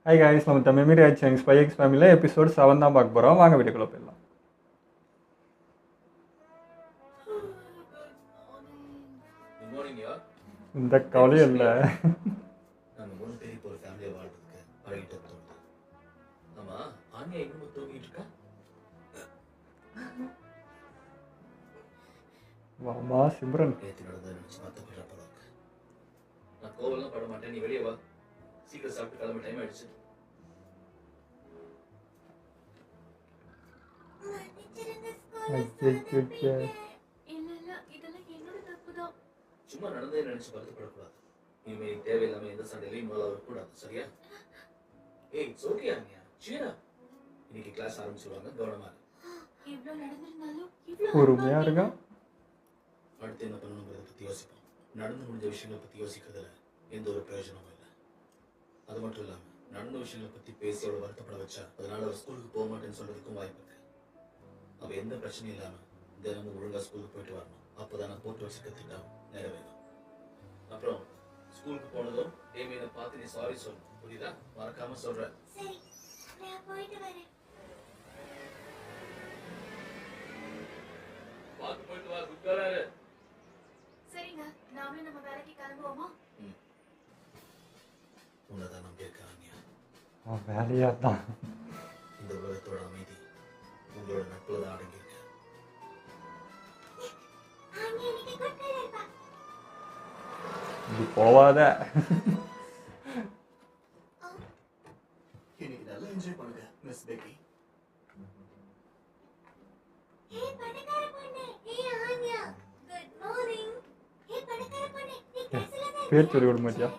Hi guys, நம்ம Tamil media channel spy X ஃபேமிலியில் episode 7 தான் பார்க்க போகிறோம். வாங்க வீடியோக்குள்ளே போயிடலாம். இந்த கவலையும் இல்லை. வாமா சிம்ரன், நான் கோவலாம் பட மாட்டேன். நீ வெளியே வா, சீக்கிரம் சாப்பிட்டு கிளம்ப, டைம் ஆயிடுச்சு. சும்மா நடந்தே நினைச்சு வருத்தப்படக்கூடாது. இனிமே தேவையில்லாம எந்த சண்டையிலையும் இன்வால்வ் ஆகக்கூடாது, சரியா? ஏய், இட்ஸ் ஓகே அனியா, சீரா. இன்னைக்கு கிளாஸ் ஆரம்பிச்சிருவாங்க, கவனமா பொறுமையா இருங்க. அடுத்து என்ன பண்ணணுங்கிறத பத்தி யோசிப்போம். நடந்து முடிஞ்ச விஷயங்களை பத்தி யோசிக்கிறதுல எந்த ஒரு பிரயோஜனமும் இல்லை. அது மட்டும் இல்லாம நடந்த விஷயங்களை பத்தி பேசி அவளை வருத்தப்பட வச்சா அதனால அவள் ஸ்கூலுக்கு போக மாட்டேன்னு சொல்றதுக்கும் வாய்ப்பு இருக்கு. அவ எந்த பிரச்சனையும் இல்லாம தினமும் ஒழுங்கா ஸ்கூலுக்கு போயிட்டு வரணும். அப்போதான் நான் போட்டு வச்சிருக்க திட்டம் நிறைவேறும். அப்புறம் ஸ்கூலுக்கு போனதும் டேமியனை பார்த்து நீ சாரி சொல்லணும், புரியுதா? மறக்காம சொல்றேன். பார்த்து போயிட்டு வா, குட் கேர்ள். சரிங்க, நாமளே நம்ம வேலைக்கு கிளம்புவோமா? உன்னதான் நம்பி இருக்கேன் அனியா. வேலையா தான். இந்த உலகத்தோட அமைதி உங்களோட நட்புல தான் அடங்கி இருக்கு. இது போவாத. இன்னைக்கு நல்லா என்ஜாய் பண்ணுங்க மிஸ் பேபி. பேர் சொல்லி விட மாட்டியா?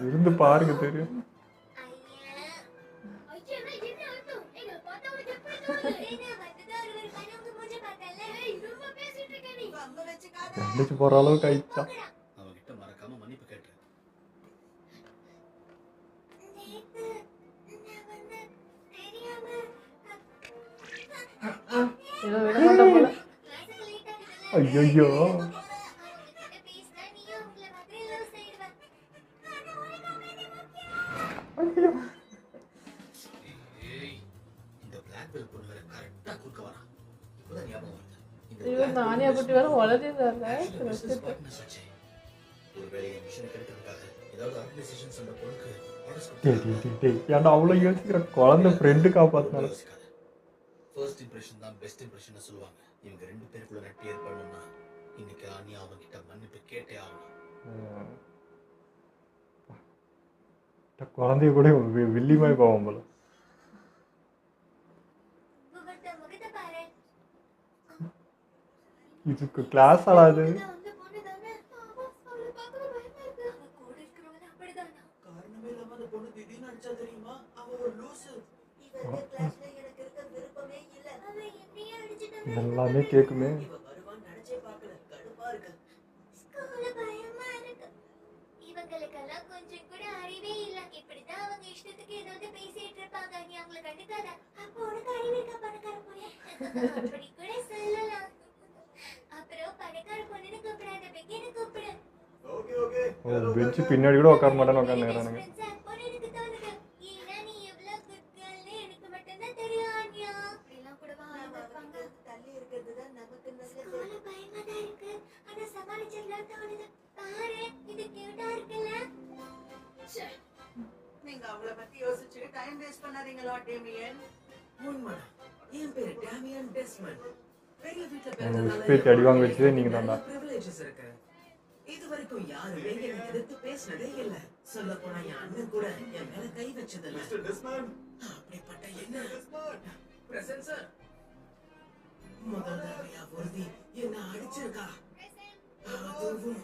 இருந்து பாருங்க, தெரியும். கண்டிச்சு போற அளவுக்கு ஆயிடுச்சா? அவகிட்ட மறக்காம மன்னிப்பு கேட்டு. ஐயோ, இந்த பிளாக் பெல்ட் பொண்ணு வேற கரெக்டா குறுக்க வரா. இப்பதான் ஞாபகம் வருது. நானே அப்படி வேற வளர்ந்துருந்தாங்க. ஒருவேளை என் மிஷன் கிடைக்கிறதுக்காக ஏதாவது ஆர்கனைசேஷன்ஸ் அந்த பொண்ணுக்கு ஏன்டா அவ்வளோ யோசிக்கிற? குழந்தை ஃப்ரெண்டு காப்பாத்தினால. ஃபர்ஸ்ட் இம்ப்ரெஷன் தான் பெஸ்ட் இம்ப்ரெஷன் சொல்லுவாங்க. இவங்க ரெண்டு பேருக்குள்ள நட்பு ஏற்படணும்னா இன்னைக்கு ஆனியா அவங்கிட்ட மன்னிப்பு கேட்டே ஆகணும். குழந்தைய கூட வெள்ளிமாய் போவோம் போல. இதுக்கு கிளாஸ் ஆடாது. எல்லாமே கேக்குமே. இவங்களுக்கெல்லாம் கொஞ்சம் கூட அறிவே இல்ல. இப்படிதான் அவங்க இஷ்டத்துக்கு ஏதாவது பேசிட்டு இருப்பாங்க. நீ அவங்களை கண்டுக்காத. அப்போ உனக்கு அறிவு இருக்கா பணக்கார பொண்ணு? அப்படி கூட சொல்லலாம். அப்புறம் பணக்கார பொண்ணுன்னு கூப்பிடாத, பெக்கேன்னு கூப்பிடு. பெஞ்சு பின்னாடி கூட உட்கார மாட்டேன்னு உட்காந்துக்கிறானுங்க. எனக்கு தோணுது, ஏன்னா நீ எவ்வளவு குட் கேர்ள்னு எனக்கு மட்டும்தான் தெரியும் ஆன்யா. அப்படிலாம் கூடவா இருப்பாங்க? தள்ளி இருக்கிறதுதான் நமக்கு நல்லது. பயமா தான் இருக்கு, ஆனா சமாளிச்சிடலாம் தோணுது. பாரு, இது கியூட்டா இருக்குல்ல? நீங்க அவளை பத்தி யோசிச்சு டைம் வேஸ்ட் பண்ணாதீங்களா டேமியன்? உண்மைதான். என் பேரு டேமியன் டெஸ்மண்ட். பெரிய வீட்டுல அடி வாங்க வச்சதே நீங்க தான்டா. பிரிவிலேஜஸ் இருக்கு. இது வரைக்கும் யாருமே என்னை எதிர்த்து பேசினதே இல்ல. சொல்ல போனா என் அண்ணன் கூட என் மேல கை வச்சதில்ல. அப்படிப்பட்ட என்ன பிரசன்ட் சார் முதல் தடவையா ஒருத்தி என்ன அடிச்சிருக்கா. அதுவும்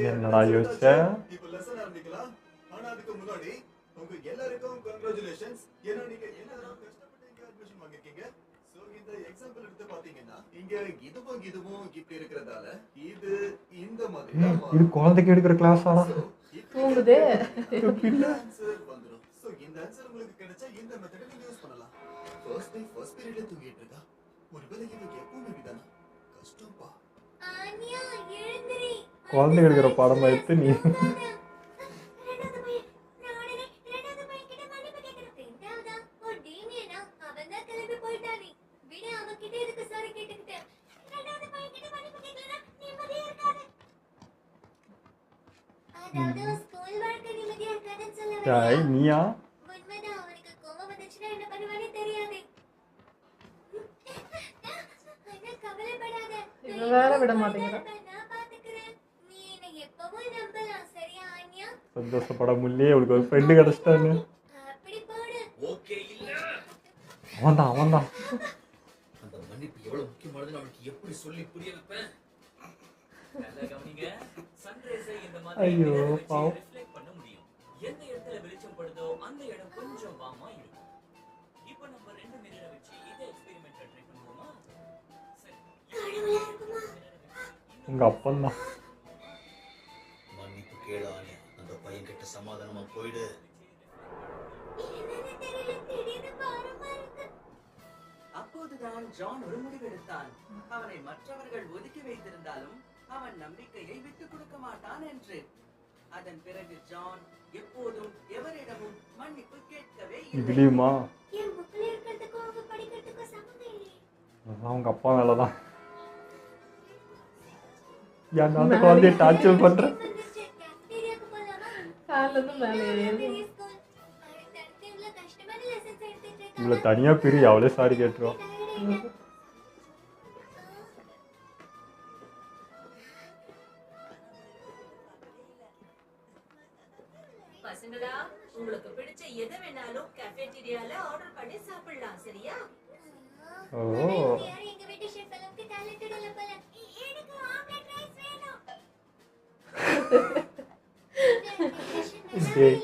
என்னடா யோசிச்ச? இப்போ லெசன் ஆரம்பிக்கலாம். ஆனா அதுக்கு முன்னாடி உங்க எல்லாருக்கும் கங்க்ராச்சுலேஷன்ஸ். ஏன்னா நீங்க எல்லாரும் கஷ்டப்பட்டு இங்க அட்மிஷன் வாங்கிருக்கீங்க. சோ இந்த எக்ஸாம்பிள் எடுத்து பாத்தீங்கன்னா இங்க இதுவும் இப்படி இருக்கிறதால இது இந்த மாதிரி தான் இது குழந்தைக்கு எடுக்கிற கிளாஸா? தூங்குதே. ஆன்சர் வந்துரும். சோ இந்த ஆன்சர் உங்களுக்கு கிடைச்சா இந்த மெத்தட நீங்க யூஸ் பண்ணலாம். ஃபர்ஸ்ட் பீரியட்ல தூங்கிட்டு இருக்கா. ஒருவேளை இவங்க எப்பவுமே இப்படிதானா? கஷ்டம்பா. ஆனியா எழுந்திரி. குழந்தைக்கு எடுக்கிற பாடமா எடுத்து நீ ரெண்டாவது பையன் நான் உடனே ரெண்டாவது பையன் கிட்ட மன்னிப்பு கேட்கிறேன். ரெண்டாவதா ஓ டேமியனா அவன் தான் கிளம்பி போயிட்டானே. விட அவன் கிட்ட எதுக்கு சாரி கேட்டுக்கிட்டேன். ரெண்டாவது பையன் கிட்ட மன்னிப்பு கேட்கலனா நிம்மதியா இருக்காது. அதாவது ஸ்கூல் வாழ்க்கை நிம்மதியா இருக்காதுன்னு சொல்ல டேய் வரேன். நீயா? உண்மைதான் அவனுக்கு கோவம் வந்துச்சுன்னா என்ன பண்ணுவானே தெரியாது. ஆனா கவலைப்படாத. இவன் வேற விட மாட்டேங்கிறான். நான் பாத்துக்கிறேன். நீ என்னை எப்பவும் நம்பலாம். சரியா ஆன்யா? சந்தோஷப்பட முடியலையே, அவளுக்கு ஒரு ஃப்ரெண்டு கிடைச்சிட்டான்னு. அப்படி போடு. ஓகே இல்ல அவன்தான் அவன்தான். அந்த மன்னிப்பு எவ்வளவு முக்கியமானதுன்னு அவனுக்கு எப்படி சொல்லி புரிய வைப்பேன். நல்லா கவனிங்க. சன்ரைஸை இந்த ஐயோ, mirror வச்சு பாவம். reflect பண்ண முடியும். எந்த இடத்துல வெளிச்சம் படுதோ அந்த இடம் கொஞ்சம் வார்மா இருக்கும். இப்போ நம்ம ரெண்டு மிரரை வச்சு இதே எக்ஸ்பெரிமெண்ட் ட்ரை பண்ணுவோமா? சரி. கடவுளா இருக்குமா? உங்க அப்பன்தான். மன்னிப்பு கேளு ஆனியா. அந்த பையன் கிட்ட சமாதானமா போயிடு. என்னன்னு தெரியல. திடீர்னு பாரமா இருக்கு. அப்போதுதான் ஜான் ஒரு முடிவெடுத்தான். அவனை மற்றவர்கள் ஒதுக்கி வைத்திருந்தாலும் அவன் நம்பிக்கையை விட்டுக் கொடுக்க மாட்டான் என்று. அதன் பிறகு ஜான் எப்போதும் எவரிடமும் மன்னிப்பு கேட்கவே இல்லை. இதுலயுமா? என் புக்ல இருக்கிறதுக்கும் அவங்க படிக்கிறதுக்கும் சம்மந்தம் இல்லையே. அதான் உங்க அப்பா மேலதான். ஏன் அந்த குழந்தைய டார்ச்சர் பண்ற? வந்துருச்சு. கேஃப்டீரியாக்கு போலாமா? காலைல இருந்து மேலே ஏறி பெரிய ஸ்கூல். அடுத்தடுத்து இவ்வளவு கஷ்டமான லெசன்ஸ் எடுத்துட்டு இருக்காங்க. இவ்வளவு தனியா பிரி, அவளே சாரி கேட்டுருவான். பசங்களா, உங்களுக்கு பிடிச்ச எதை வேணாலும் கஃபேட்டீரியால ஆர்டர் பண்ணி சாப்பிடலாம். சரியா? ஓ, யார் எங்க வீட்டு ஷெஃப் அளவுக்கு டேலண்டட் இல்ல போல. எனக்கு ஆம்லெட் ரைஸ் வேணும். டேய்.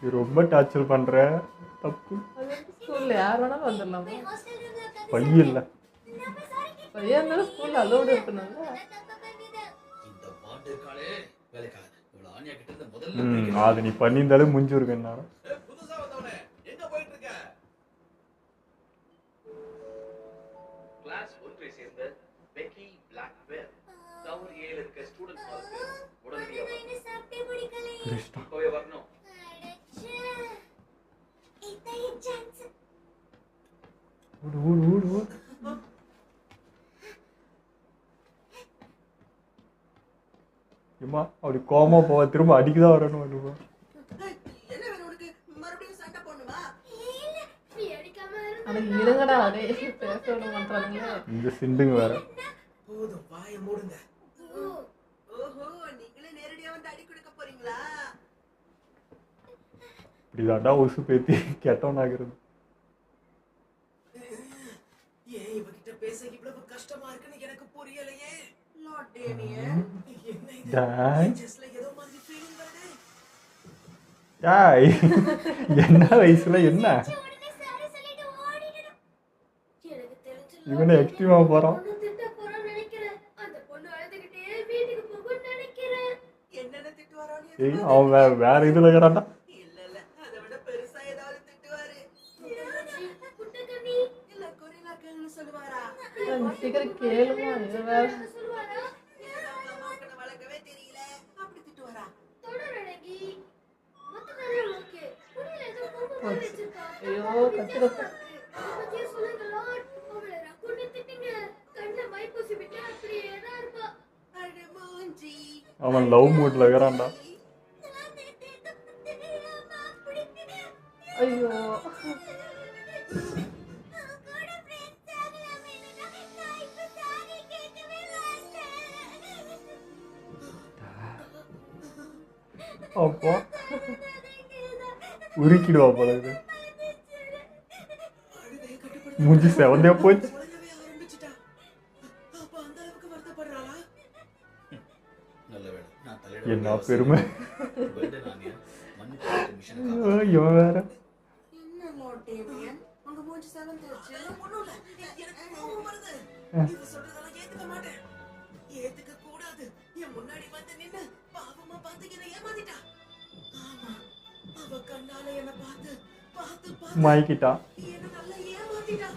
நீ ரொம்ப டார்ச்சர் பண்ற. தப்பு. அது ஸ்கூல்ல யார் வேணாலும் வந்துடலாமா? ஹாஸ்டல் ரூம்ல உட்கார்ந்து பையன் இல்ல. நம்ம சாரி கேட்டு பையன் இருந்தாலும் ஸ்கூல்ல அலோடு இருக்கணும்ல. தப்பு பண்ணிட்டேன். இந்த பாட்டு இருக்காளே வேலைக்காக. இவ்வளவு ஆனியா கிட்ட இருந்து முதல்ல அது நீ பண்ணியிருந்தாலே முடிஞ்சு இருக்கு என்னாலும். புதுசா வந்தவனே எங்க போயிட்டு இருக்க? கிளாஸ் 1 சேர்ந்த பெக்கி பிளாக்வேல் டவர் ஏல இருக்க ஸ்டூடண்ட் ஹாலுக்கு உடனடியா நான் இன்னும் சாப்பிட்டே பிடிக்கலையே. கிருஷ்ணா. இப்பவே வரணும். அடச்சே. இதான் என் சான்ஸ். ஓடு ஓடு ஓடு ஓடு. ஏம்மா அப்படி கோமா போவா, திரும்ப அடிக்குதான் வரணும். என்ன வேணும் உனக்கு? மறுபடியும் சண்டை போடணுமா? இல்ல, நீ அடிக்காம ஆனா இருங்கடா, அதே பேச விட மாட்டானுங்க. இந்த சிண்டுங்க வேற. போதும், வாயை மூடுங்க. ஓ, ஓஹோ, நீங்களே நேரடியா வந்து அடி கொடுக்க போறீங்களா? இப்படிதாண்டா உசு பேத்தி கெட்டவனாகிறது. ஏன் இவகிட்ட பேச இவ்வளவு கஷ்டமா இருக்குன்னு எனக்கு புரியலையே. லார்ட் டேமியன், என்ன இது? டேய். ஜஸ்ட்ல ஏதோ மாதிரி ஃபீலிங் வருது. டேய், என்ன வயசுல என்ன உடனே சாரி சொல்லிட்டு ஓடிடணும். எனக்கு தெரிஞ்சு இவனை எக்ஸ்ட்ரீமா போறான். பொண்ணு திட்ட போறான்னு நினைக்கிறேன். அந்த பொண்ணு அழுதுகிட்டே வீட்டுக்கு போகும்னு நினைக்கிறேன். என்னென்ன திட்டுவாரோன்னு ஏய், எதிர்பார்த்தேன். அவன் வேற இதுல இருக்கிறான்டா. இல்ல அதை விட பெருசா ஏதாவது திட்டுவாரு. புட்டகண்ணி இல்ல கொரில்லா கேள்னு சொல்லுவாரா? சீக்கிரம் கேளுமா, இது வேற. சொல்லுவாரா? அவங்க அம்மாவுக்கு வளர்க்கவே தெரியல, அப்படி திட்டுவாரா? தொடரடங்கி மொத்தத்துல ஓகே. புரியல ஏதோ கோபமா வச்சிருக்கா. ஐயோ, கத்துறப்ப பத்தியே சொல்லுங்க லார்ட். அவளை ரகுன்னு திட்டிங்க. கண்ணை மை பூசி விட்டு அப்படியே தான் இருப்பா. அட மூஞ்சி. அவன் லவ் மூட்ல இருக்கிறான்டா. ஐயோ, அப்போ உருக்கிடுவா போல இது. அழுகையை கட்டுப்படுத்த மூஞ்சி செவந்தே போச்சு. உலகவே ஆரம்பிச்சிட்டா. அப்ப அந்த அளவுக்கு வருத்தப்படுறாளா? நல்ல வேலை நான் என்ன தலையிட பெருமை. வெல்டன் ஆனியா மன்னிப்பு கேட்டு மிஷனை ஐயோ, இவன் வேற. என்ன லார்ட் டேமியன் உங்க மூஞ்சி செவந்துருச்சு. ஒண்ணும் இல்ல. எனக்கு கோபம் வருது. இவ சொல்றதெல்லாம் ஏத்துக்க மாட்டேன். ஏத்துக்க கூடாது. என் முன்னாடி வந்து நின்னு பாவமா பார்த்து என்னை ஏமாத்திட்டா. ஆமா, அவ கண்ணால என்ன பார்த்து மாய்க்கிட்டா. என்ன நல்லா ஏமாத்திட்டா.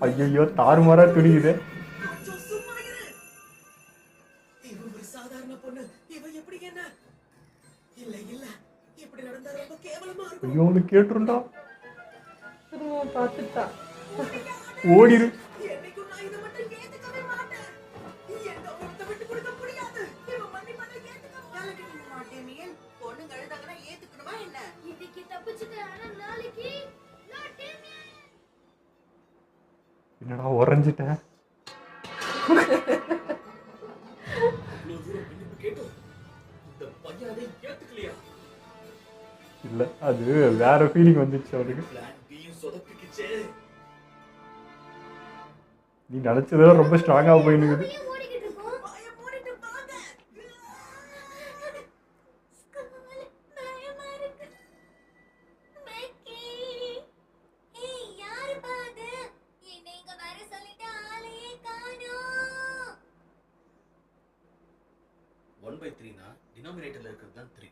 ஐயோ, தாறுமாறா துடிக்குது. கொஞ்சம் சும்மா இரு. இவ ஒரு சாதாரண பொண்ணு. இவ எப்படி என்ன? இல்ல இல்ல, இப்படி நடந்தா ரொம்ப கேவலமா இருக்கும். ஐயோ, அவனுக்கு கேட்டுருண்டா. திரும்ப பார்த்துட்டா. ஓடிரு. என்னைக்கும் நான் இதை மட்டும் ஏத்துக்கவே மாட்டேன். எந்த ஒருத்த விட்டு கொடுக்க முடியாது. இவ மன்னிப்பதை ஏத்துக்க கலக்கிட்டீங்க லார்ட் டேமியன். பொண்ணுங்க அழுதாங்கன்னா ஏத்துக்கணுமா என்ன? இன்னைக்கு தப்பிச்சுட்டேன், ஆனா நாளைக்கு லார்ட் டேமியன். என்னடா உறைஞ்சிட்டேன். இவ்வளவு தூரம் மன்னிப்பு கேட்டோம். இந்த பையன் அதை ஏத்துக்கலையா? இல்ல, அது வேற ஃபீலிங் வந்துச்சு அவனுக்கு. பிளான் பியும் சொதப்பிக்கிச்சே. நீ நினைச்சதெல்லாம் ரொம்ப ஸ்ட்ராங்கா போயினுக்குது. ஏன் ஓடிக்கிட்டு இருக்கோம்? வாய மூடிட்டு வாங்க. ஸ்கூல் பயமா இருக்கு. பெக்கி. ஏய், யாரு பாது? என்னை இங்க வர சொல்லிட்டு ஆளையே காணோம். 1/3னா டினாமினேட்டர்ல இருக்கிறது தான் 3.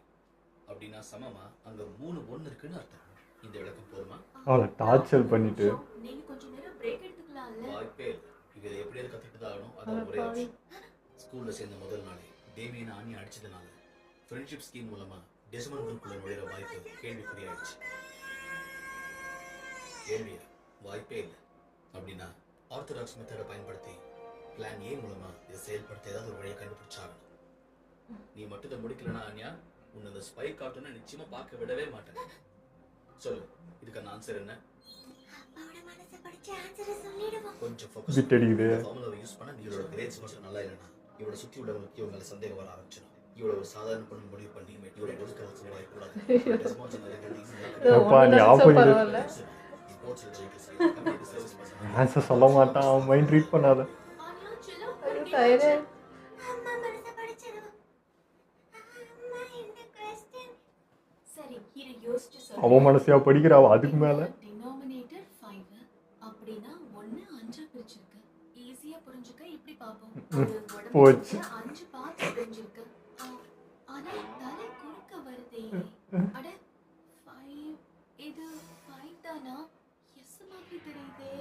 அப்படின்னா சமமா அங்க 3 1 இருக்குன்னு அர்த்தம். இந்த விளக்கம் போதுமா? அவளை டார்ச்சர் பண்ணிட்டு நீங்க கொஞ்ச நேரம் பிரேக் எடுத்துக்கலாம்ல? வாய்ப்பே இல்லை. இதை எப்படியாவது கத்துக்கிட்டு தான் ஆகணும். அதான் ஒரே ஆப்ஷன். ஸ்கூல்ல சேர்ந்த முதல் நாளே டேமியன் ஆனி அடிச்சதுனால ஃப்ரெண்ட்ஷிப் ஸ்கீம் மூலமா டெஸ்மண்ட் குரூப்புக்குள்ள நுழையிற வாய்ப்பு கேள்விக்குறியாயிடுச்சு. கேள்வியா? வாய்ப்பே இல்லை. அப்படின்னா ஆர்த்தடாக்ஸ் மெத்தடை பயன்படுத்தி பிளான் ஏ மூலமா இதை செயல்படுத்த ஏதாவது ஒரு வழியை கண்டுபிடிச்சாகணும். நீ மட்டும் இதை முடிக்கலன்னா ஆனியா, உன்னை இந்த ஸ்பை கார்ட்டூனை நிச்சயமா பார்க்க விடவே மாட்டேன். சொல்லு, இதுக்கான ஆன்சர் என்ன? அப்பாவோட மனசை படிச்சு ஆன்சரை சொல்லிடுவோம். கொஞ்சம் ஃபோக்கஸ் பிட் அடிக்குது. ஃபார்முலாவை யூஸ் பண்ண நீங்களோட கிரேட்ஸ் மட்டும் நல்லா இல்லைனா இவளை சுற்றி உள்ளவங்களுக்கு இவங்க மேல சந்தேகம் வர ஆரம்பிச்சிடும். இவளை ஒரு சாதாரண பொண்ணு முடிவு பண்ணி இவளை ஒதுக்க வச்சு வாய்க்கூடாது. அப்பா, நீ ஆப்போசிட் பரவாயில்ல. ஆன்சர் சொல்ல மாட்டான். அவன் மைண்ட் ரீட் பண்ணாத. ஆனியா செல்லம், ஐயோ, டயர்டு. அம்மா மனசை படிச்சிடுவோம். அம்மா, இந்த question. சரி, இரு யோசிச்சு சொல்லு. அவன் மனசையா படிக்கிறாவ அதுக்கு மேல. டினாமினேட்டர் 5 அப்படின்னா 1 5 பிரிச்சிருக்கு. ஈஸியா புரிஞ்சுக்க இப்படி பாப்போம். ஒரு உடம்புல போச்சு. 5 பார்ட்ஸ் பிரிஞ்சிருக்கு. ஆனா தலை குறுக்க வருதே. அட 5 இது 5 தானா? எஸ் மாதிரி தெரியுதே.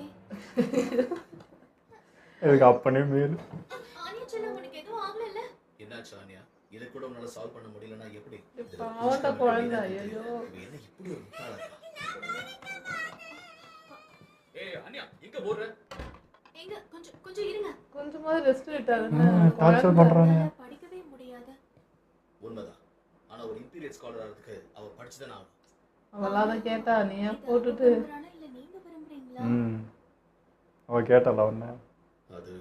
எனக்கு அப்பனே மேல். ஆனியா செல்லம், உனக்கு எதுவும் ஆகலல்ல? என்னாச்சு ஆனியா? இதை கூட உன்னால சால்வ் பண்ண முடியலன்னா எப்படி? பாவண்ட குழந்தை. ஐயோ, இவ என்ன இப்படி ஒரு முட்டாளா இருக்கா? ஏய் அனியா, எங்க போற? எங்க கொஞ்சம் கொஞ்சம் இருங்க. கொஞ்சமாவது ரெஸ்ட் விட்டாரு. டார்ச்சர் பண்றானே. என்னால படிக்கவே முடியாது. உண்மைதான். ஆனா ஒரு இம்பீரியட் ஸ்காலர் ஆகிறதுக்கு அவ படிச்சுதானே ஆகணும். அவளாத கேட்டா நீ ஏன் போட்டுட்டு விரும்புறானா இல்ல நீங்க விரும்புறீங்களா? அவ கேட்டால அவன. அது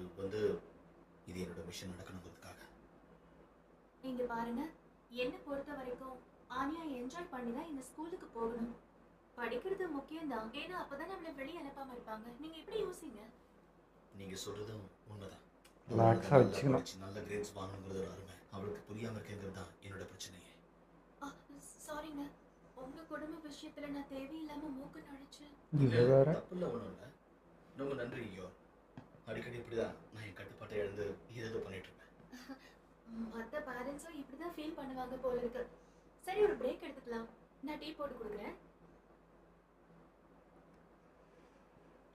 இது என்னோட மிஷன் நடக்கணுங்கிறதுக்காக. இங்க பாருங்க, என்ன பொறுத்த வரைக்கும் ஆனியா என்ஜாய் பண்ணி தான் இந்த ஸ்கூலுக்கு போகணும். படிக்கிறது முக்கியம் தான். ஏன்னா அப்பதான் நம்மள வெளியே அனுப்பாம இருப்பாங்க. நீங்க எப்படி யோசிங்க? நீங்க சொல்றதும் உண்மைதான். ரிலாக்ஸா வச்சுக்கணும். நல்ல கிரேட்ஸ் வாங்கணுங்கிறது ஒரு அருமை. அவளுக்கு புரியாம இருக்கிறது தான் என்னோட பிரச்சனையே. சாரிங்க, உங்க குடும்ப விஷயத்துல நான் தேவையில்லாம மூக்கு நுழைச்சேன். இது வேற. தப்புல ஒண்ணும் இல்ல. ரொம்ப நன்றி ஐயோ. அடிக்கடி இப்படிதான் நான் என் கட்டுப்பாட்டை இழந்து ஏதோ பண்ணிட்டு இருப்பேன். மத்த பேரண்ட்ஸும் இப்படிதான் ஃபீல் பண்ணுவாங்க போல இருக்கு. சரி, ஒரு பிரேக் எடுத்துக்கலாம். நான் டீ போட்டு கொடுக்குறேன்.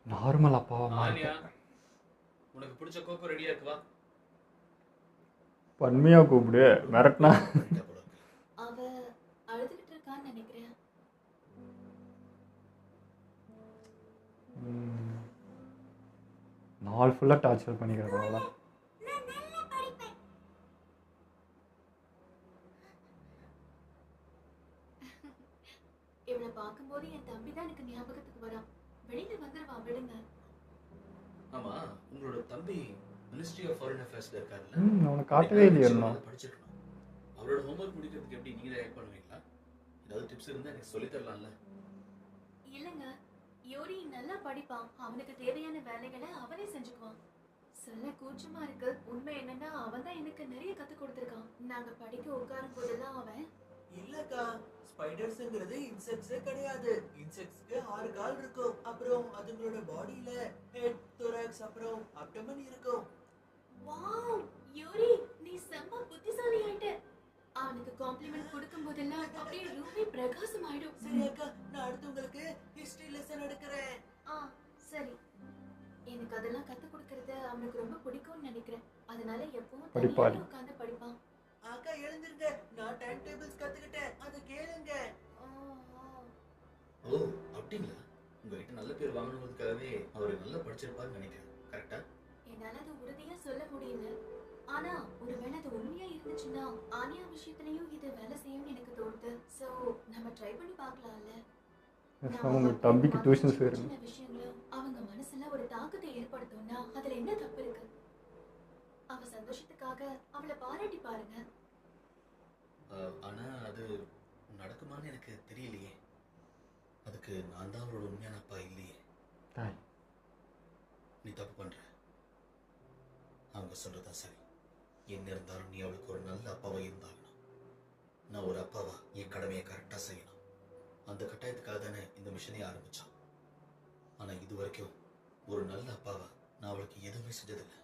நார்மல் அப்பாவா ஆனியா, மாட்டேன். உனக்கு பிடிச்ச கோகோ ரெடியா இருக்கு வா. பன்மையா கூப்பிடு. மிரட்டினா அவ அழுதுகிட்டு இருக்கான்னு நினைக்கிறேன். நாள் ஃபுல்லா டார்ச்சர் பண்ணிக்கிறதா? நான் நல்லா படிப்பேன். இவளை பார்க்கும்போது என் தம்பி தான் எனக்கு ஞாபகத்துக்கு வரான். வெளியில வந்துருவான், விடுங்க. ஆமா, உங்களோட தம்பி மினிஸ்ட்ரி ஆஃப் ஃபாரின் அஃபேர்ஸ்ல இருக்காருல்ல? அவனை காட்டவே இல்லையே இன்னும். படிச்சிருக்கணும். அவரோட ஹோம்வொர்க் முடிக்கிறதுக்கு எப்படி நீங்க ஆக்ட் பண்ணுவீங்களா? ஏதாவது டிப்ஸ் இருந்தா எனக்கு சொல்லி தரலாம்ல? இல்லங்க, யோரி நல்லா படிப்பான். அவனுக்கு தேவையான வேலைகளை அவனே செஞ்சுக்குவான். சொல்ல கூச்சமா இருக்கு. உண்மை என்னன்னா அவன் தான் எனக்கு நிறைய கத்து கொடுத்துருக்கான். நாங்க படிக்க உட்காரும் போதெல்லாம் அவன் இல்லக்கா, ஸ்பைடர்ஸ்ங்கிறது இன்செக்ட்ஸே கிடையாது. இன்செக்ட்ஸ்க்கு 6 கால் இருக்கும். அப்புறம் அதுங்களோட பாடியில ஹெட், thorax அப்புறம் அப்டமன் இருக்கும். வாவ் யூரி, நீ செம்ம புத்திசாலி ஆயிட்ட. அவனுக்கு காம்ப்ளிமெண்ட் கொடுக்கும் போதெல்லாம் அப்படியே ரூமே பிரகாசம் ஆயிடும். சரி அக்கா, நான் அடுத்து உங்களுக்கு ஹிஸ்டரி லெசன் எடுக்கிறேன். சரி. எனக்கு அதெல்லாம் கத்து கொடுக்கறது அவனுக்கு ரொம்ப பிடிக்கும்னு நினைக்கிறேன். அதனால எப்பவும் படிப்பாரு. தனியா உட்கார்ந்து படிப்பான். அக்கா எழுந்திருங்க, நான் டைம் டேபிள்ஸ் கத்துக்கிட்டேன், அதை கேளுங்க. ஓ அப்படிங்களா? உங்ககிட்ட நல்ல பேர் வாங்கணுங்கிறதுக்காகவே அவர் நல்லா படிச்சிருப்பாருன்னு நினைக்கிறேன். கரெக்டா? என்னால அது உறுதியா சொல்ல முடியல. ஆனா ஒருவேளை அது உண்மையா இருந்துச்சுன்னா ஆனியா விஷயத்துலயும் இது வேலை செய்யும்னு எனக்கு தோணுது. சோ நம்ம ட்ரை பண்ணி பார்க்கலாம்ல. அவங்க தம்பிக்கு டியூஷன் சேருங்க. சின்ன விஷயங்களும் அவங்க மனசுல ஒரு தாக்கத்தை ஏற்படுத்தும்னா அதுல என்ன தப்பு இருக்கு? அவ சந்தோஷத்துக்காக அவளை பாராட்டி பாருங்க. ஆனா அது நடக்குமான்னு எனக்கு தெரியலையே. அதுக்கு நான் தான் அவரோட உண்மையான அப்பா இல்லையே. நீ தப்பு பண்ற. அவங்க சொல்றதா சரி. என்ன இருந்தாலும் நீ அவளுக்கு ஒரு நல்ல அப்பாவா இருந்தாகணும். நான் ஒரு அப்பாவா என் கடமையை கரெக்டா செய்யணும். அந்த கட்டாயத்துக்காக தானே இந்த மிஷனே ஆரம்பிச்சான். ஆனா இது வரைக்கும் ஒரு நல்ல அப்பாவா நான் அவளுக்கு எதுவுமே செஞ்சதில்லை.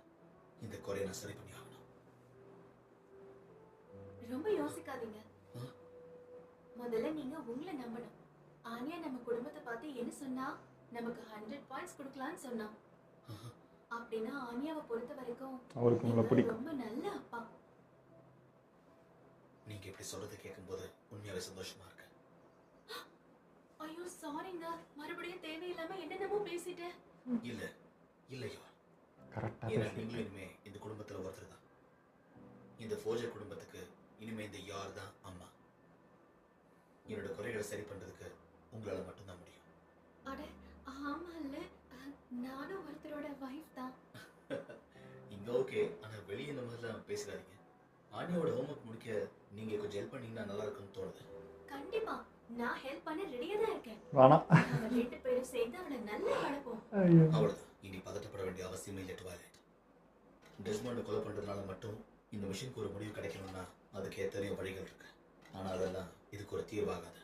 இந்த குறையை நான் சரி பண்ணி ஆகணும். ரொம்ப யோசிக்காதீங்க. முதல்ல நீங்க உங்களை நம்பணும். ஆனியா நம்ம குடும்பத்தை பார்த்து என்ன சொன்னா? நமக்கு 100 பாயிண்ட்ஸ் கொடுக்கலாம்னு சொன்னா. அப்படின்னா ஆனியாவை பொறுத்த வரைக்கும் அவருக்கு உங்களை பிடிக்கும். ரொம்ப நல்ல அப்பா. நீங்க இப்படி சொல்றதை கேட்கும்போது உண்மையாவே சந்தோஷமா இருக்கு. ஐயோ சாரிங்க, மறுபடியும் தேவையில்லாம என்னென்னமோ பேசிட்டேன். இல்ல இல்லையோ, கரெக்டா ஏன்னா நீங்களும் இனிமே இந்த குடும்பத்துல ஒருத்தர் தான். இந்த ஃபோஜர் குடும்பத்துக்கு இனிமே இந்த யார் தான் அம்மா. என்னோட குறைகளை சரி பண்றதுக்கு உங்களால மட்டும்தான் முடியும். அட ஆமா இல்ல, நானும் ஒருத்தரோட வைஃப் தான். இங்க ஓகே, ஆனா வெளியே இந்த மாதிரிலாம் பேசுறாதீங்க. ஆனியாவோட ஹோம்ஒர்க் முடிக்க நீங்க கொஞ்சம் ஹெல்ப் பண்ணீங்கன்னா நல்லா இருக்கும்னு தோணுது. கண்டிப்பா நான் ஹெல்ப் பண்ண ரெடியா தான் இருக்கேன். வேணாம். நாம 2 பேரும் சேர்ந்து அவளை நல்லா வளர்ப்போம். அவ்வளவுதான். இனி பதட்டப்பட வேண்டிய அவசியமே இல்லை. ட்வைலைட் டெஸ்மண்டை கொலை பண்றதுனால மட்டும் இந்த மிஷனுக்கு ஒரு முடிவு கிடைக்கணும்னா அதுக்கு எத்தனையோ வழிகள் இருக்கு. ஆனா அதெல்லாம் இதுக்கு ஒரு தீர்வாகாது.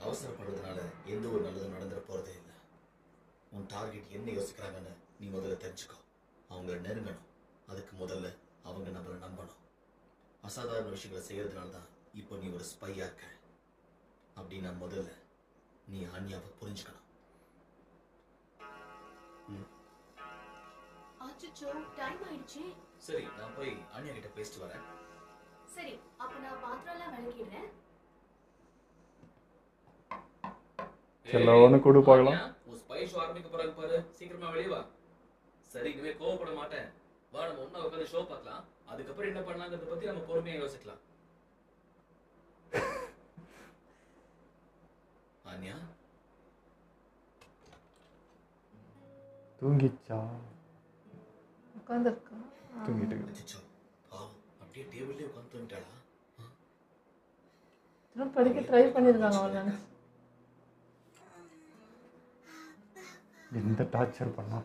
அவசரப்படுறதுனால எந்த ஒரு நல்லதும் நடந்துட போறதே இல்லை. உன் டார்கெட் என்ன யோசிக்கிறாங்கன்னு நீ முதல்ல தெரிஞ்சுக்கோ. அவங்கள நெருங்கணும். அதுக்கு முதல்ல அவங்க நம்மளை நம்பணும். அசாதாரண விஷயங்களை செய்யறதுனால தான் இப்போ நீ ஒரு ஸ்பையா இருக்க அப்படின்னா முதல்ல நீ ஆனியாவை புரிஞ்சுக்கணும். அச்சச்சோ டைம் ஆயிடுச்சு. சரி, நான் போய் ஆனியா கிட்ட பேசிட்டு வரேன். சரி, அப்ப நான் பாத்திரம்லாம் விளக்கிடுறேன். செல்லவனு கொடு பார்க்கலாம். உன் ஸ்பை ஷோ ஆரம்பிக்க போறாங்க பாரு, சீக்கிரமா வெளியே வா. சரி, இனிமே கோவப்பட மாட்டேன். வா, நம்ம ஒண்ணா உட்காந்து ஷோ பார்க்கலாம். அதுக்கப்புறம் என்ன பண்ணலாங்கிறத பத்தி நம்ம பொறுமையா யோசிக்கலாம். ஆனியா தூங்கிச்சா? உட்காந்துருக்கான். தூங்கிட்டு அச்சச்சோ, பாவம், அப்படியே டேபிள்லயே உட்காந்து தூங்கிட்டாளா? இன்னும் படிக்க ட்ரை பண்ணியிருக்காங்க அவன் நினச்சி. எந்த டார்ச்சர் பண்ணா?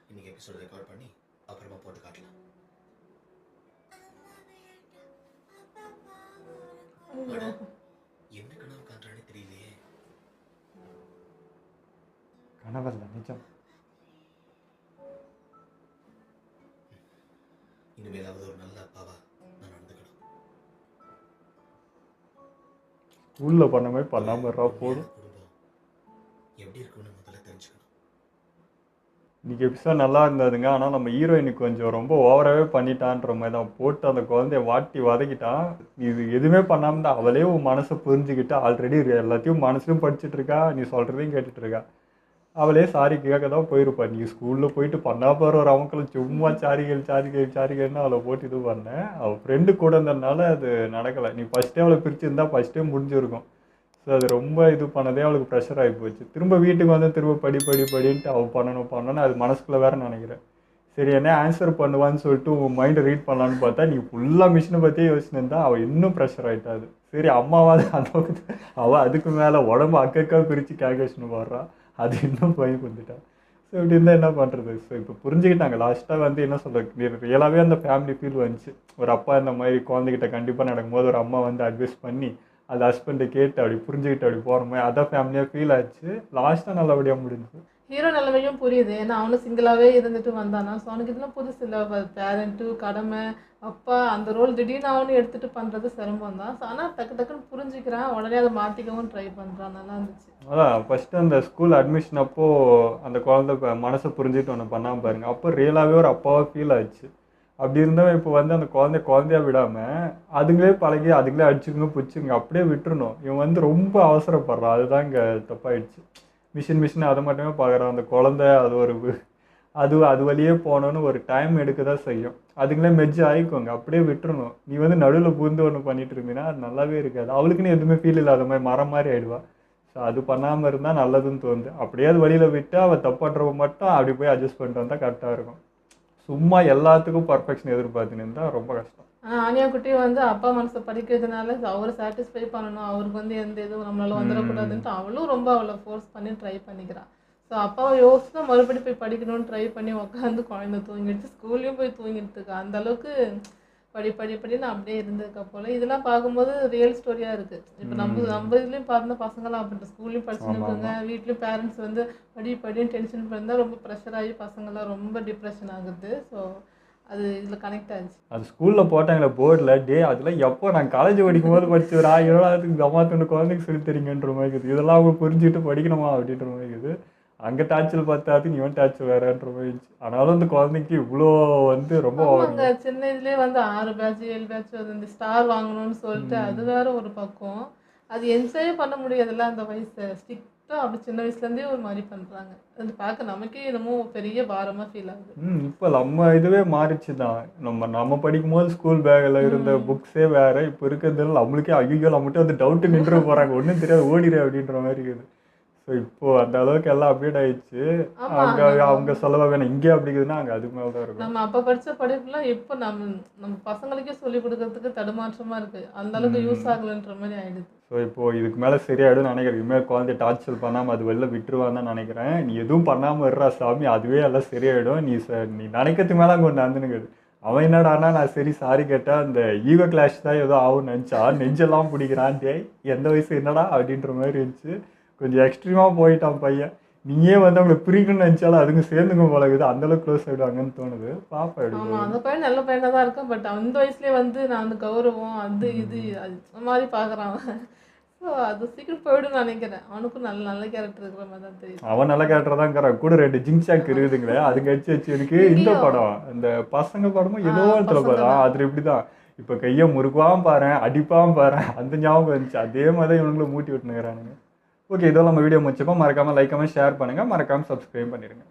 இன்னைக்கு எபிசோட் ரெக்கார்ட் பண்ணி அப்புறமா போட்டு காட்டலாம். அட, என்ன கனவு காண்றானே தெரியலையே. கனவல்ல, நிஜம். இனிமேலாவது ஒரு நல்ல அப்பாவா நான் நடந்துக்கணும். ஸ்கூல்ல பண்ண மாதிரி பண்ணாம இருறா போதும். குடும்பம் எப்படி இருக்குன்னு முதல்ல தெரிஞ்சுக்கணும். இன்னைக்கு எபிசோட் நல்லா இருந்ததுங்க. ஆனால் நம்ம ஹீரோயினுக்கு கொஞ்சம் ரொம்ப ஓவராகவே பண்ணிட்டான்ற மாதிரி தான். போட்டு அந்த குழந்தைய வாட்டி வதக்கிட்டான். இது எதுவுமே பண்ணாமல் தான் அவளே உன் மனசை புரிஞ்சுக்கிட்டு ஆல்ரெடி எல்லாத்தையும் மனசுலையும் படிச்சுட்டு இருக்கா, நீ சொல்கிறதையும் கேட்டுட்டு இருக்கா. அவளே சாரி கேட்க தான் போயிருப்பா. நீ ஸ்கூலில் போயிட்டு பண்ணா பாரு ஒரு அவங்கள சும்மா சாரிகள்னு அவளை போட்டு இது பண்ணேன். அவள் ஃப்ரெண்டு கூட இருந்ததுனால அது நடக்கலை. நீ ஃபஸ்ட்டே அவளை பிரிச்சுருந்தா ஃபஸ்ட்டே முடிஞ்சிருக்கும். ஸோ அது ரொம்ப இது பண்ணதே அவளுக்கு ப்ரெஷர் ஆகி போச்சு. திரும்ப வீட்டுக்கு வந்து திரும்ப படின்ட்டு அவள் பண்ணணும் அது மனசுக்குள்ளே வேற நினைக்கிறேன். சரி என்ன ஆன்சர் பண்ணுவான்னு சொல்லிட்டு உன் மைண்டை ரீட் பண்ணலான்னு பார்த்தா நீ ஃபுல்லாக மிஷினை பற்றியே யோசிச்சுருந்தா அவள் இன்னும் ப்ரெஷர் ஆகிட்டாது. சரி அம்மாவாது அந்த அவள் அதுக்கு மேலே உடம்பு அக்கா பிரித்து கேல்குலேஷன் போடுறா, அது இன்னும் போய் வந்துட்டான். ஸோ இப்படி இருந்தால் என்ன பண்ணுறது? ஸோ இப்போ புரிஞ்சுக்கிட்டாங்க. லாஸ்ட்டாக வந்து என்ன சொல்கிறது, ரியலாகவே அந்த ஃபேமிலி ஃபீல் வந்துச்சு. ஒரு அப்பா இந்த மாதிரி குழந்தைகிட்ட கண்டிப்பாக நடக்கும்போது ஒரு அம்மா வந்து அட்வைஸ் பண்ணி அது ஹஸ்பண்டை கேட்டு அப்படி புரிஞ்சுக்கிட்டு அப்படி போகிற மாதிரி அதான் ஃபேமிலியாக ஃபீல் ஆச்சு. லாஸ்ட்டாக நல்லபடியாக முடிஞ்சு. ஹீரோ நிலைமையும் புரியுது. ஏன்னா அவனும் சிங்கிளாகவே இருந்துட்டு வந்தானா. ஸோ அவனுக்கு இதெல்லாம் புதுசு இல்லை. பேரண்ட்டு கடமை அப்பா அந்த ரோல் திடீர்னு அவனு எடுத்துகிட்டு பண்ணுறது சிரமம் தான். ஸோ ஆனால் டக்குன்னு புரிஞ்சுக்கிறான், உடனே அதை மாற்றிக்கவும் ட்ரை பண்ணுறான். நல்லா இருந்துச்சு. அதான் ஃபஸ்ட்டு அந்த ஸ்கூல் அட்மிஷன் அப்போது அந்த குழந்தை மனசை புரிஞ்சுட்டு ஒன்று பண்ணாமல் பாருங்க, அப்போ ரியலாகவே ஒரு அப்பாவாக ஃபீல் ஆச்சு. அப்படி இருந்தவன் இப்போ வந்து அந்த குழந்தையா விடாமல் அதுங்களே பழகி அதுங்களே அடிச்சுக்குங்க பிடிச்சிங்க அப்படியே விட்டுருணும். இவன் வந்து ரொம்ப அவசரப்படுறான். அதுதான் இங்கே தப்பாயிடுச்சு. மிஷின் அதை மட்டுமே பார்க்குறான். அந்த குழந்தை அது வழியே போனோன்னு ஒரு டைம் எடுக்க தான் செய்யும். அதுங்களே மெஜ் ஆகிக்கோங்க, அப்படியே விட்டுறணும். நீ வந்து நடுவில் புகுந்து ஒன்று பண்ணிட்டு இருந்தீங்கன்னா அது நல்லாவே இருக்காது. அவளுக்குன்னு எதுவுமே ஃபீல் இல்லாத மாதிரி மரம் மாதிரி ஆயிடுவா. ஸோ அது பண்ணாமல் இருந்தால் நல்லதுன்னு தோணுது. அப்படியே அது வழியில் விட்டு அவள் தப்புன்றவ மட்டும் அப்படி போய் அட்ஜஸ்ட் பண்ணிட்டு வந்தால் கரெக்டாக இருக்கும். சும்மா எல்லாத்துக்கும் பர்ஃபெக்ஷன் எதிர்பார்த்துன்னு இருந்தால் ரொம்ப கஷ்டம். ஆனியா குட்டி வந்து அப்பா மனசை படிக்கிறதுனால அவரை சாட்டிஸ்ஃபை பண்ணணும், அவருக்கு வந்து எந்த இதுவும் நம்மளால வந்துடக்கூடாதுன்ட்டு அவளும் ரொம்ப அவளை ஃபோர்ஸ் பண்ணி ட்ரை பண்ணிக்கிறான். ஸோ அப்பாவை யோசிச்சு தான் மறுபடியும் போய் படிக்கணும்னு ட்ரை பண்ணி உட்காந்து குழந்தை தூங்கிடுச்சு. ஸ்கூல்லையும் போய் தூங்கிட்டு இருக்கா. அந்த அளவுக்கு படின்னு அப்படியே இருந்திருக்கா போல. இதெல்லாம் பார்க்கும்போது ரியல் ஸ்டோரியாக இருக்குது. இப்போ நம்ம இதுலேயும் பார்த்த பசங்களாம் அப்படின்ட்டு ஸ்கூல்லையும் படிச்சுன்னு இருக்காங்க, வீட்லேயும் பேரண்ட்ஸ் வந்து படின்னு டென்ஷன் பண்ணால் ரொம்ப ப்ரெஷர் ஆகி பசங்களாம் ரொம்ப டிப்ரெஷன் ஆகுது. ஸோ அது இதில் கனெக்ட் ஆச்சு. அது ஸ்கூலில் போட்டாங்களே போர்டில், அதெல்லாம் எப்போ நான் காலேஜ் படிக்கும் போது படிச்சு ஒரு 7 கம்மாத்தொண்டு குழந்தைக்கு சொல்லி தரீங்கன்ற மாதிரி இருக்குது. இதெல்லாம் அவங்க புரிஞ்சுக்கிட்டு படிக்கணுமா அப்படின்ற மாதிரி இருக்குது. அங்கே டார்ச்சல் பார்த்தாது இவன் டார்ச்சல் வேறன்ற மாதிரி இருந்துச்சு. ஆனாலும் அந்த குழந்தைக்கு இவ்வளோ வந்து ரொம்ப அங்கே சின்ன இதுலேயே வந்து 6 பேட்ச் 7 பேட்ச் அது இந்த ஸ்டார் வாங்கணும்னு சொல்லிட்டு அது வேற ஒரு பக்கம். அது என்ஜாயே பண்ண முடியாதுல்ல அந்த வயசு. ஸ்ட்ரிக்டாக அப்படி சின்ன வயசுலேருந்தே ஒரு மாதிரி பண்ணுறாங்க. அது பார்க்க நமக்கே என்னமோ பெரிய பாரமாக ஃபீல் ஆகுது. இப்போ நம்ம இதுவே மாறிச்சு தான். நம்ம படிக்கும் போது ஸ்கூல் பேக்கில் இருந்த புக்ஸே வேறு. இப்போ இருக்கிறதுல நம்மளுக்கே ஐயோ நம்மகிட்ட வந்து டவுட்டு நின்று போகிறாங்க, ஒன்றும் தெரியாது ஓடிடு அப்படின்ற மாதிரி இருக்குது. ஸோ இப்போ அந்த அளவுக்கு எல்லாம் அப்டேட் ஆயிடுச்சு. அவங்க சொல்லவா வேணும், இங்கே அப்படி இருக்குதுன்னா அங்கே அதுக்கு மேலே தான் இருக்கும். நம்ம அப்போ படித்த படிப்புலாம் இப்போ நம்ம பசங்களுக்கே சொல்லிக் கொடுக்கறதுக்கு தடுமாற்றமாக இருக்குது. அந்த அளவுக்கு யூஸ் ஆகலைன்ற மாதிரி ஆயிடுது. ஸோ இப்போது இதுக்கு மேலே சரியாயிடும்னு நினைக்கிறேன். இனிமேல் குழந்தைய டார்ச்சல் பண்ணாமல் அது வெளில விட்டுருவான்னு தான் நினைக்கிறேன். நீ எதுவும் பண்ணாமல் இருறா சாமி, அதுவே எல்லாம் சரியாயிடும். நீ நினைக்கிறதுக்கு மேலே அங்கே ஒன்று நடந்துனுக்குது. அவன் என்னடானா நான் சரி சாரி கேட்டால் அந்த ஈகோ கிளாஷ் தான் ஏதோ ஆகும்னு நினச்சா நெஞ்செல்லாம் பிடிக்கிறான். எந்த வயசு என்னடா அப்படின்ற மாதிரி இருந்துச்சு. கொஞ்சம் எக்ஸ்ட்ரீமாக போயிட்டான் பையன். நீயே வந்து அவங்களை பிரிக்கணும்னு நினச்சாலும் அதுங்க சேர்ந்துங்க போலகுது. அந்தளவுக்கு க்ளோஸ் ஆகிடுவாங்கன்னு தோணுது. பாப்பா ஆமாம், அந்த பையன் நல்ல பையனாக தான் இருக்கும். பட் அந்த வயசுலேயே வந்து நான் அந்த கௌரவம் அது இது அது மாதிரி பார்க்குறான். ஸோ அது சீக்கிரம் போயிடும்னு நினைக்கிறேன். அவனுக்கும் நல்ல கேரக்டர் இருக்கிற மாதிரி தான் தெரியும். அவன் நல்ல கேரக்டர் தான் இருக்கிறான். கூட 2 ஜிங்சாக் இருக்குதுங்களே, அதுங்க வச்சு எனக்கு இந்த படம் இந்த பசங்க படமும் ஏதோ இடத்துல பார்த்தா அது இப்படி தான். இப்போ கையை முறுக்குவான் பாரு, அடிப்பான் பாரு, அந்த ஞாபகம் இருந்துச்சு. அதே மாதிரி தான் இவனுங்களும் மூட்டி விட்டுனுங்கிறானுங்க. ஓகே, இதெல்லாம் நம்ம வீடியோ முடிச்சப்போ மறக்காமல் லைக் கமெண்ட் ஷேர் பண்ணுங்கள், மறக்காமல் சப்ஸ்கிரைப் பண்ணிடுங்க.